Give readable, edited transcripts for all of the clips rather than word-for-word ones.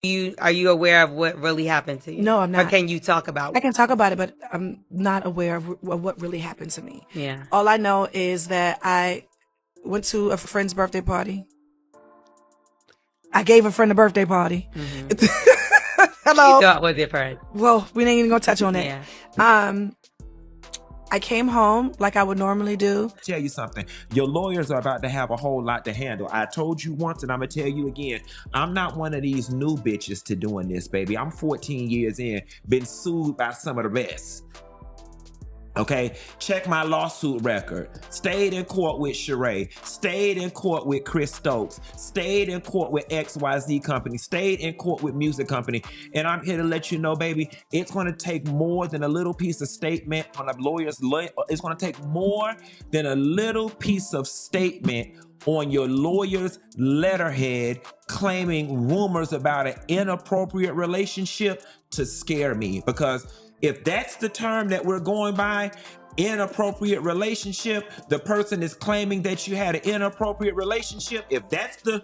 Are you aware of what really happened to you? No, I'm not. Or can you talk about it? I can talk about it, but I'm not aware of what really happened to me. Yeah. All I know is that I went to a friend's birthday party. I gave a friend a birthday party. Hello. You thought was your friend. Well, we ain't even gonna touch on it. Yeah. I came home like I would normally do. Tell you something, your lawyers are about to have a whole lot to handle. I told you once and I'm gonna tell you again, I'm not one of these new bitches to doing this, baby. I'm 14 years in, been sued by some of the best. Okay, check my lawsuit record. Stayed in court with Sheree, stayed in court with Chris Stokes, stayed in court with XYZ Company, stayed in court with Music Company. And I'm here to let you know, baby, it's gonna take more than a little piece of statement on a lawyer's it's gonna take more than a little piece of statement on your lawyer's letterhead claiming rumors about an inappropriate relationship to scare me. Because if that's the term that we're going by, inappropriate relationship, the person is claiming that you had an inappropriate relationship. If that's the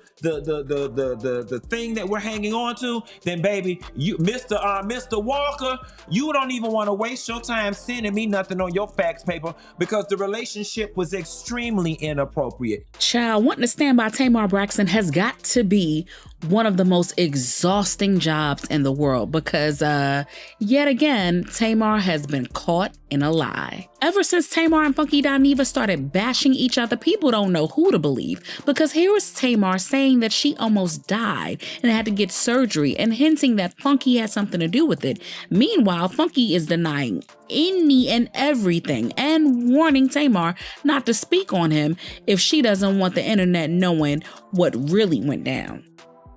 thing that we're hanging on to, then baby, you Mr. Walker, you don't even want to waste your time sending me nothing on your fax paper because the relationship was extremely inappropriate. Child, wanting to stand by Tamar Braxton has got to be one of the most exhausting jobs in the world because, yet again, Tamar has been caught in a lie. Ever since Tamar and Funky Dineva started bashing each other, people don't know who to believe because here is Tamar saying that she almost died and had to get surgery and hinting that Funky had something to do with it. Meanwhile, Funky is denying any and everything and warning Tamar not to speak on him if she doesn't want the internet knowing what really went down.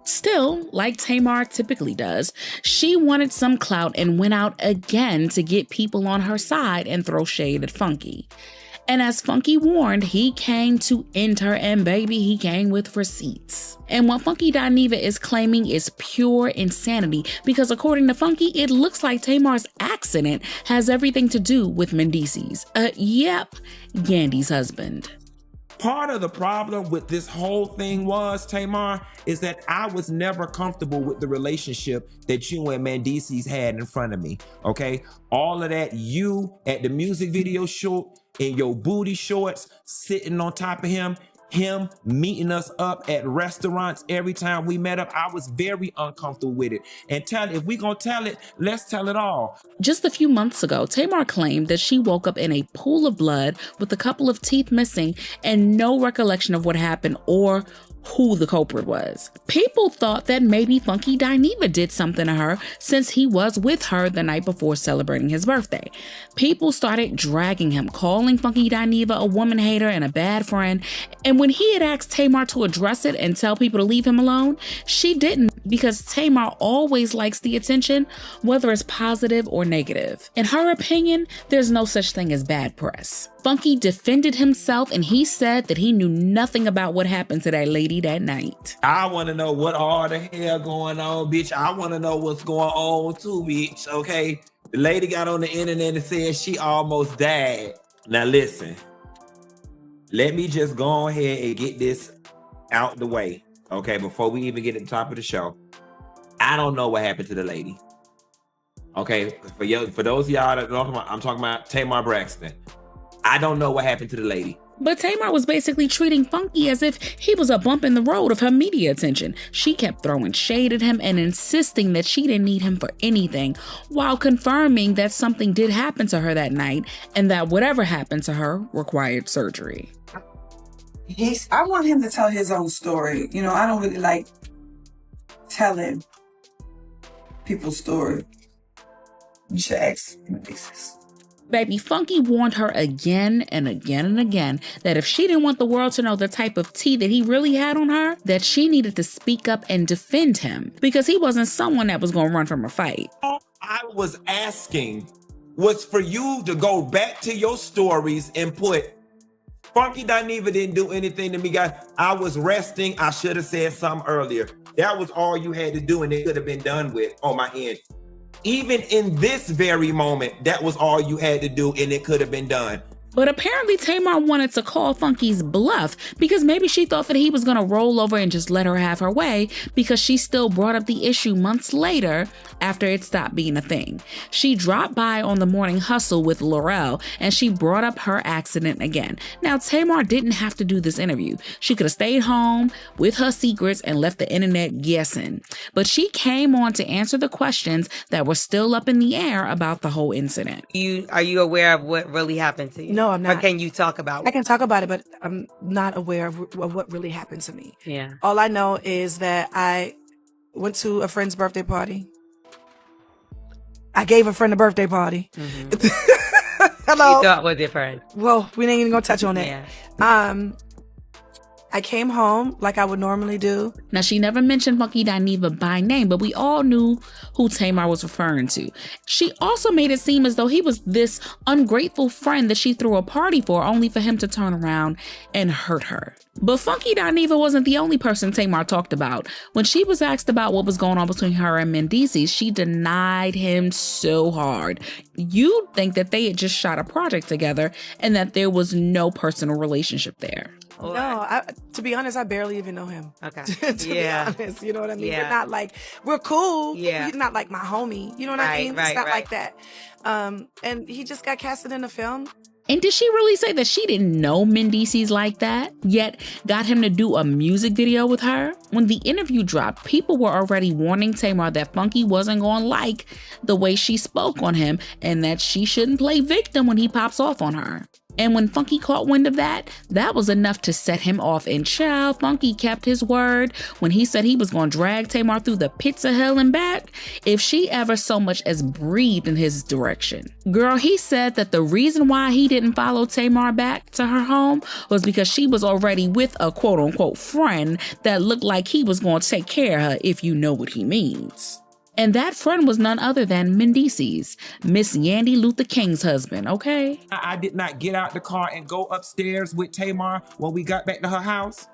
Still, like Tamar typically does, she wanted some clout and went out again to get people on her side and throw shade at Funky. And as Funky warned, he came to end her, and baby, he came with receipts. And what Funky Dineva is claiming is pure insanity because according to Funky, it looks like Tamar's accident has everything to do with Mendeecees. Yep, Yandy's husband. Part of the problem with this whole thing was, Tamar, is that I was never comfortable with the relationship that you and Mendeecees had in front of me, okay? All of that, you at the music video shoot in your booty shorts, sitting on top of him meeting us up at restaurants every time we met up, I was very uncomfortable with it. And if we gonna tell it, let's tell it all. Just a few months ago, Tamar claimed that she woke up in a pool of blood with a couple of teeth missing and no recollection of what happened or who the culprit was. People thought that maybe Funky Dineva did something to her since he was with her the night before celebrating his birthday. People started dragging him, calling Funky Dineva a woman hater and a bad friend. And when he had asked Tamar to address it and tell people to leave him alone, she didn't because Tamar always likes the attention, whether it's positive or negative. In her opinion, there's no such thing as bad press. Funky defended himself and he said that he knew nothing about what happened to that lady that night. I want to know what all the hell going on, bitch. I want to know what's going on too, bitch, okay? The lady got on the internet and said she almost died. Now listen, let me just go ahead and get this out the way, okay? Before we even get to the top of the show, I don't know what happened to the lady. Okay, for those of y'all that know, I'm talking about Tamar Braxton. I don't know what happened to the lady. But Tamar was basically treating Funky as if he was a bump in the road of her media attention. She kept throwing shade at him and insisting that she didn't need him for anything, while confirming that something did happen to her that night and that whatever happened to her required surgery. I want him to tell his own story. You know, I don't really like telling people's story. You should ask Mendeecees. Baby, Funky warned her again and again and again that if she didn't want the world to know the type of tea that he really had on her, that she needed to speak up and defend him because he wasn't someone that was going to run from a fight. All I was asking was for you to go back to your stories and put, Funky Dineva didn't do anything to me, guys. I was resting. I should have said something earlier. That was all you had to do and it could have been done with on my end. Even in this very moment, that was all you had to do and it could have been done. But apparently Tamar wanted to call Funky's bluff because maybe she thought that he was going to roll over and just let her have her way because she still brought up the issue months later after it stopped being a thing. She dropped by on the morning hustle with Laurel and she brought up her accident again. Now, Tamar didn't have to do this interview. She could have stayed home with her secrets and left the internet guessing. But she came on to answer the questions that were still up in the air about the whole incident. Are you aware of what really happened to you? No, I'm not. Or can you talk about I can talk about it, but I'm not aware of what really happened to me. Yeah. All I know is that I went to a friend's birthday party. I gave a friend a birthday party. Hello. You thought was your friend. Well, we ain't even gonna touch on that. Yeah. I came home like I would normally do. Now, she never mentioned Funky Dineva by name, but we all knew who Tamar was referring to. She also made it seem as though he was this ungrateful friend that she threw a party for, only for him to turn around and hurt her. But Funky Dineva wasn't the only person Tamar talked about. When she was asked about what was going on between her and Mendeecees, she denied him so hard. You'd think that they had just shot a project together and that there was no personal relationship there. No, to be honest, I barely even know him. Okay. To be honest, you know what I mean? Yeah. We're not like, we're cool. Yeah. He's not like my homie. You know what I mean? Right, it's not right. like that. And he just got casted in the film. And did she really say that she didn't know Mendeecees like that, yet got him to do a music video with her? When the interview dropped, people were already warning Tamar that Funky wasn't going to like the way she spoke on him and that she shouldn't play victim when he pops off on her. And when Funky caught wind of that, that was enough to set him off. And child, Funky kept his word when he said he was going to drag Tamar through the pits of hell and back if she ever so much as breathed in his direction. Girl, he said that the reason why he didn't follow Tamar back to her home was because she was already with a quote-unquote friend that looked like he was going to take care of her, if you know what he means. And that friend was none other than Mendeecees, Miss Yandy Luther King's husband, okay? I did not get out the car and go upstairs with Tamar when we got back to her house.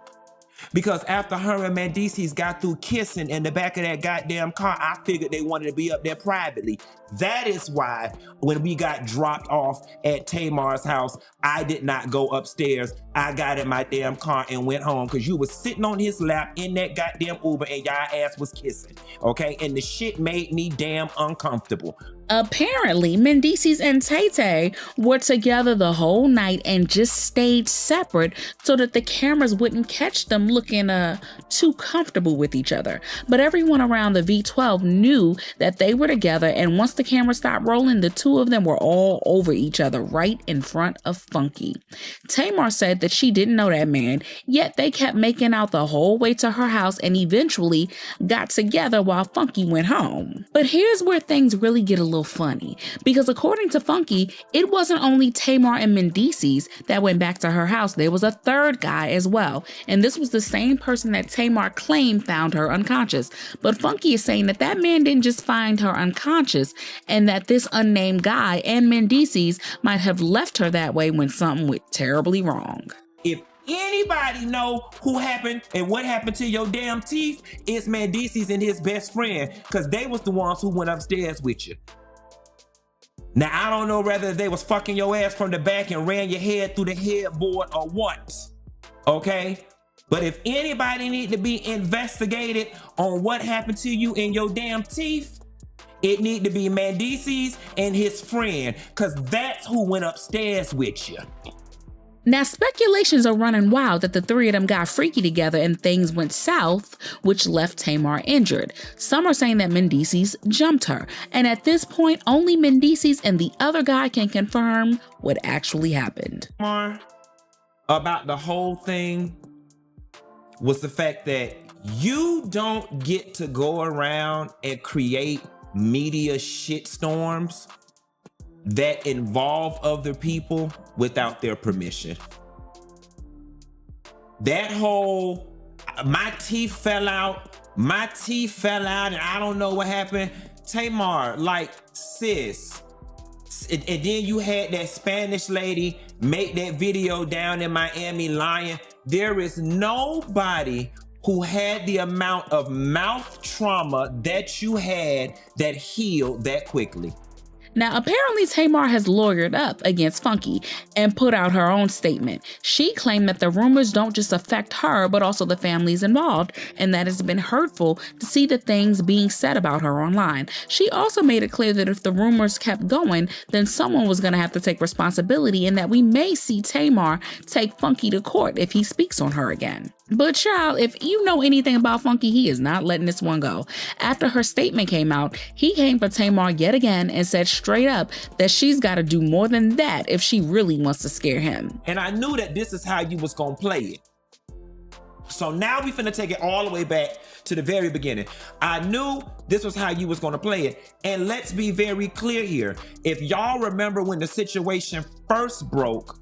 Because after her and Mendeecees got through kissing in the back of that goddamn car, I figured they wanted to be up there privately. That is why when we got dropped off at Tamar's house, I did not go upstairs. I got in my damn car and went home because you was sitting on his lap in that goddamn Uber and y'all ass was kissing, okay? And the shit made me damn uncomfortable. Apparently, Mendeecees and Tay were together the whole night and just stayed separate so that the cameras wouldn't catch them looking too comfortable with each other. But everyone around the V12 knew that they were together, and once the camera stopped rolling, the two of them were all over each other right in front of Funky. Tamar said that she didn't know that man, yet they kept making out the whole way to her house and eventually got together while Funky went home. But here's where things really get a little funny, because according to Funky, it wasn't only Tamar and Mendeecees that went back to her house. There was a third guy as well, and this was the same person that Tamar claimed found her unconscious. But Funky is saying that that man didn't just find her unconscious, and that this unnamed guy and Mendeecees might have left her that way when something went terribly wrong. If anybody know who happened and what happened to your damn teeth, it's Mendeecees and his best friend, because they was the ones who went upstairs with you. Now, I don't know whether they was fucking your ass from the back and ran your head through the headboard or what, okay? But if anybody need to be investigated on what happened to you in your damn teeth, it need to be Mendeecees and his friend, because that's who went upstairs with you. Now, speculations are running wild that the three of them got freaky together and things went south, which left Tamar injured. Some are saying that Mendeecees jumped her, and at this point, only Mendeecees and the other guy can confirm what actually happened. About the whole thing was the fact that you don't get to go around and create media shitstorms that involve other people without their permission. That whole, my teeth fell out and I don't know what happened. Tamar, like, sis. And then you had that Spanish lady make that video down in Miami lying. There is nobody who had the amount of mouth trauma that you had that healed that quickly. Now, apparently Tamar has lawyered up against Funky and put out her own statement. She claimed that the rumors don't just affect her, but also the families involved, and that it's been hurtful to see the things being said about her online. She also made it clear that if the rumors kept going, then someone was going to have to take responsibility, and that we may see Tamar take Funky to court if he speaks on her again. But child, if you know anything about Funky, he is not letting this one go. After her statement came out, he came for Tamar yet again and said straight up that she's got to do more than that if she really wants to scare him. And I knew that this is how you was gonna play it. So now we finna take it all the way back to the very beginning. I knew this was how you was gonna play it. And let's be very clear here. If y'all remember when the situation first broke,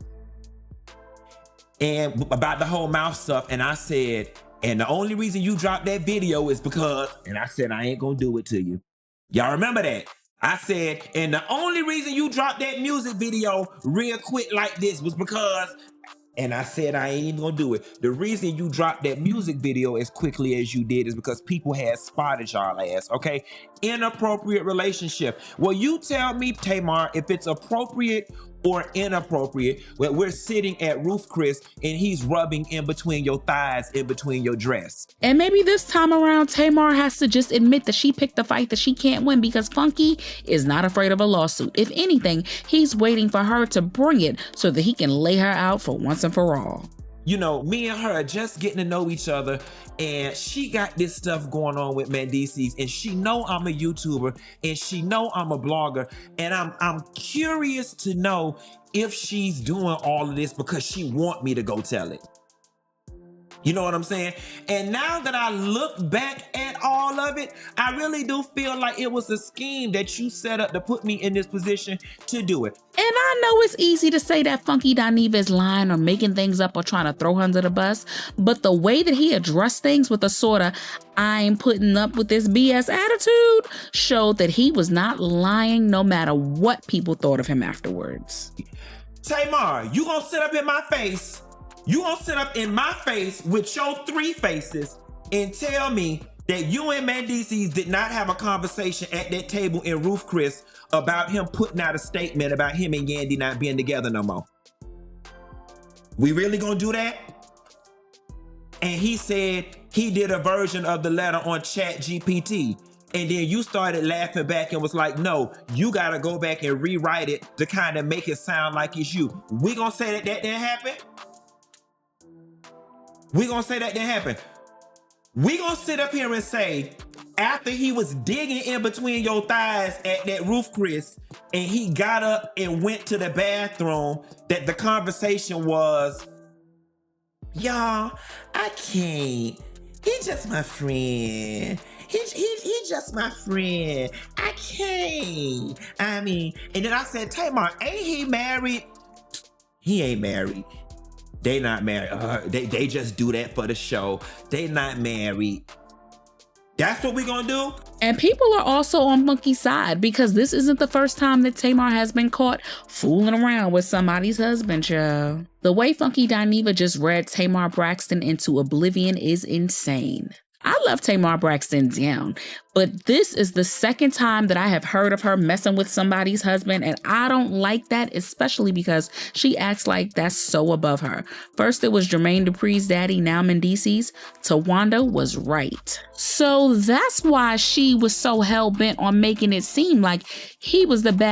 and about the whole mouth stuff, and I said, and the only reason you dropped that video is because, and I said, I ain't gonna do it to you. Y'all remember that? I said, and the only reason you dropped that music video real quick like this was because, and I said, I ain't even gonna do it. The reason you dropped that music video as quickly as you did is because people had spotted y'all ass, okay? Inappropriate relationship. Well, you tell me, Tamar, if it's appropriate or inappropriate when we're sitting at Roof Chris and he's rubbing in between your thighs, in between your dress. And maybe this time around, Tamar has to just admit that she picked a fight that she can't win, because Funky is not afraid of a lawsuit. If anything, he's waiting for her to bring it so that he can lay her out for once and for all. You know, me and her are just getting to know each other, and she got this stuff going on with Mendeecees, and she know I'm a YouTuber, and she know I'm a blogger, and I'm curious to know if she's doing all of this because she want me to go tell it. You know what I'm saying? And now that I look back at all of it, I really do feel like it was a scheme that you set up to put me in this position to do it. And I know it's easy to say that Funky Dineva is lying or making things up or trying to throw her under the bus, but the way that he addressed things with a sorta I'm putting up with this BS attitude showed that he was not lying no matter what people thought of him afterwards. Tamar, you gonna sit up in my face? You gonna sit up in my face with your three faces and tell me that you and Mendeecees did not have a conversation at that table in Roof Chris about him putting out a statement about him and Yandy not being together no more? We really gonna do that? And he said he did a version of the letter on ChatGPT. And then you started laughing back and was like, no, you gotta go back and rewrite it to kind of make it sound like it's you. We gonna say that didn't happen? We gonna say that didn't happen. We gonna sit up here and say, after he was digging in between your thighs at that Roof Chris, and he got up and went to the bathroom, that the conversation was, y'all, I can't. He's just my friend. He's just my friend. I can't. I mean, and then I said, Tamar, ain't he married? He ain't married. They not married. They just do that for the show. They not married. That's what we gonna do? And people are also on Funky's side, because this isn't the first time that Tamar has been caught fooling around with somebody's husband, child. The way Funky Dineva just read Tamar Braxton into oblivion is insane. I love Tamar Braxton down, but this is the second time that I have heard of her messing with somebody's husband, and I don't like that, especially because she acts like that's so above her. First it was Jermaine Dupri's daddy, now Mendeecees. Tawanda was right. So that's why she was so hell-bent on making it seem like he was the bad